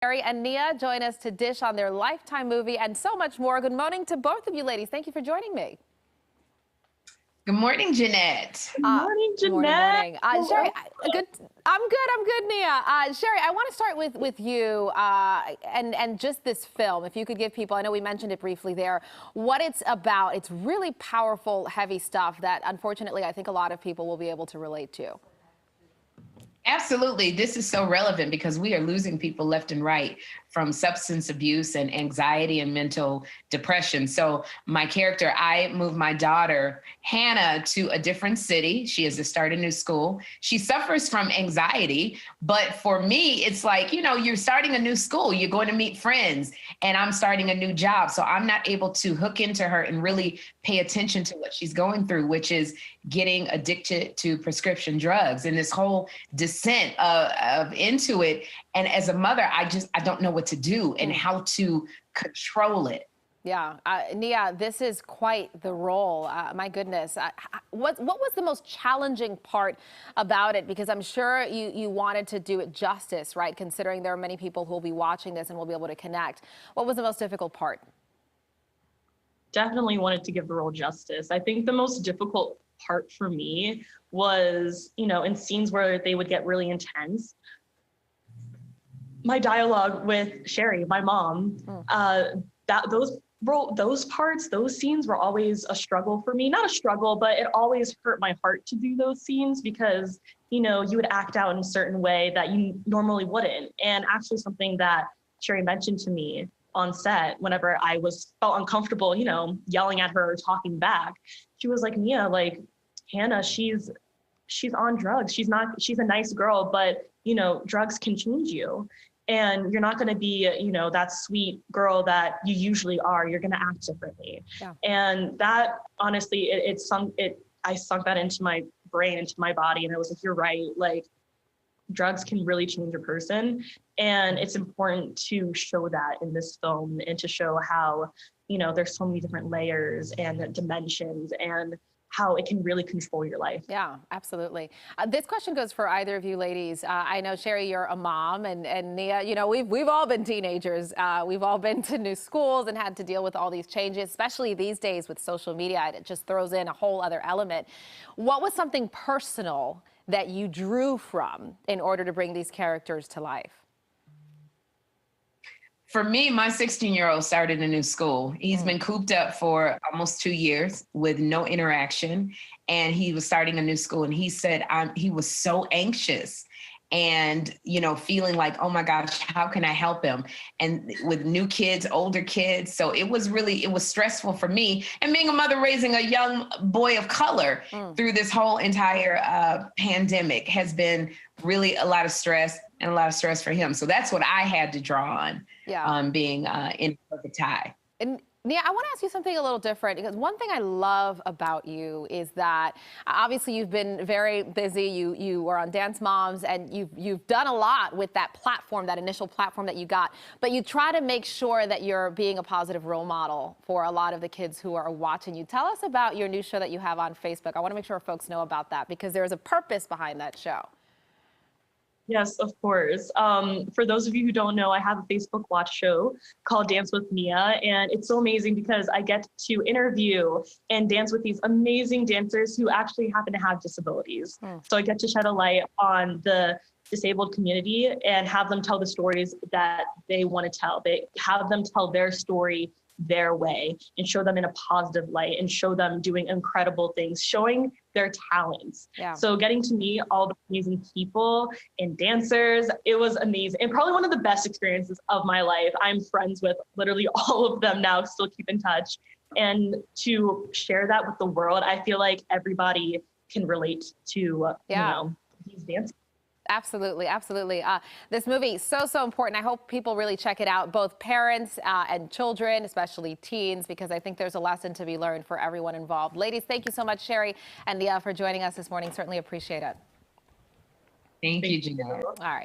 Sherry and Nia join us to dish on their Lifetime movie and so much more. Good morning to both of you ladies. Thank you for joining me. Good morning, Jeannette. Good morning, Jeannette. Sherry, good. I'm good, Nia. Sherry, I want to start with you and just this film. If you could give people, I know we mentioned it briefly there, what it's about. It's really powerful, heavy stuff that unfortunately I think a lot of people will be able to relate to. Absolutely. This is so relevant because we are losing people left and right from substance abuse and anxiety and mental depression. So my character, I moved my daughter, Hannah, to a different city. She has to start a new school. She suffers from anxiety, but for me, it's like, you know, you're starting a new school, you're going to meet friends, and I'm starting a new job. So I'm not able to hook into her and really pay attention to what she's going through, which is getting addicted to prescription drugs and this whole descent of into it. And as a mother, I don't know what to do and how to control it. Yeah, Nia, this is quite the role. My goodness. What was the most challenging part about it? Because I'm sure you wanted to do it justice, right? Considering there are many people who will be watching this and will be able to connect. What was the most difficult part? Definitely wanted to give the role justice. I think the most difficult part for me was, in scenes where they would get really intense, my dialogue with Sherry, my mom, those scenes were always a struggle for me. Not a struggle, but it always hurt my heart to do those scenes because, you would act out in a certain way that you normally wouldn't. And actually something that Sherry mentioned to me on set, whenever I felt uncomfortable, yelling at her or talking back, she was like, Nia, like, Hannah, she's on drugs. She's a nice girl, but, drugs can change you. And you're not going to be, that sweet girl that you usually are. You're going to act differently. Yeah. And that, honestly, I sunk that into my brain, into my body. And I was like, you're right. Like, drugs can really change a person. And it's important to show that in this film and to show how, there's so many different layers and dimensions and how it can really control your life. Yeah, absolutely. This question goes for either of you ladies. I know, Sherry, you're a mom, and Nia, we've all been teenagers. We've all been to new schools and had to deal with all these changes, especially these days with social media. It just throws in a whole other element. What was something personal that you drew from in order to bring these characters to life? For me, my 16-year-old started a new school. He's been cooped up for almost 2 years with no interaction. And he was starting a new school. And he said he was so anxious and, feeling like, oh my gosh, how can I help him? And with new kids, older kids. So it was stressful for me. And being a mother raising a young boy of color through this whole entire pandemic has been really a lot of stress and a lot of stress for him. So that's what I had to draw on. Yeah. Being in perfect tie. And Nia, I want to ask you something a little different, because one thing I love about you is that obviously you've been very busy. You were on Dance Moms, and you've done a lot with that platform, that initial platform that you got. But you try to make sure that you're being a positive role model for a lot of the kids who are watching you. Tell us about your new show that you have on Facebook. I want to make sure folks know about that, because there's a purpose behind that show. Yes, of course. For those of you who don't know, I have a Facebook Watch show called Dance with Nia, and it's so amazing because I get to interview and dance with these amazing dancers who actually happen to have disabilities. So I get to shed a light on the disabled community and have them tell the stories that they want to tell. They have them tell their story their way and show them in a positive light and show them doing incredible things, showing their talents. Yeah. So getting to meet all the amazing people and dancers, it was amazing. And probably one of the best experiences of my life. I'm friends with literally all of them now, still keep in touch. And to share that with the world, I feel like everybody can relate to, these dances. Absolutely, absolutely. This movie, so important. I hope people really check it out, both parents and children, especially teens, because I think there's a lesson to be learned for everyone involved. Ladies, thank you so much, Sherry and Nia, for joining us this morning. Certainly appreciate it. Thank you, Jeannette. All right.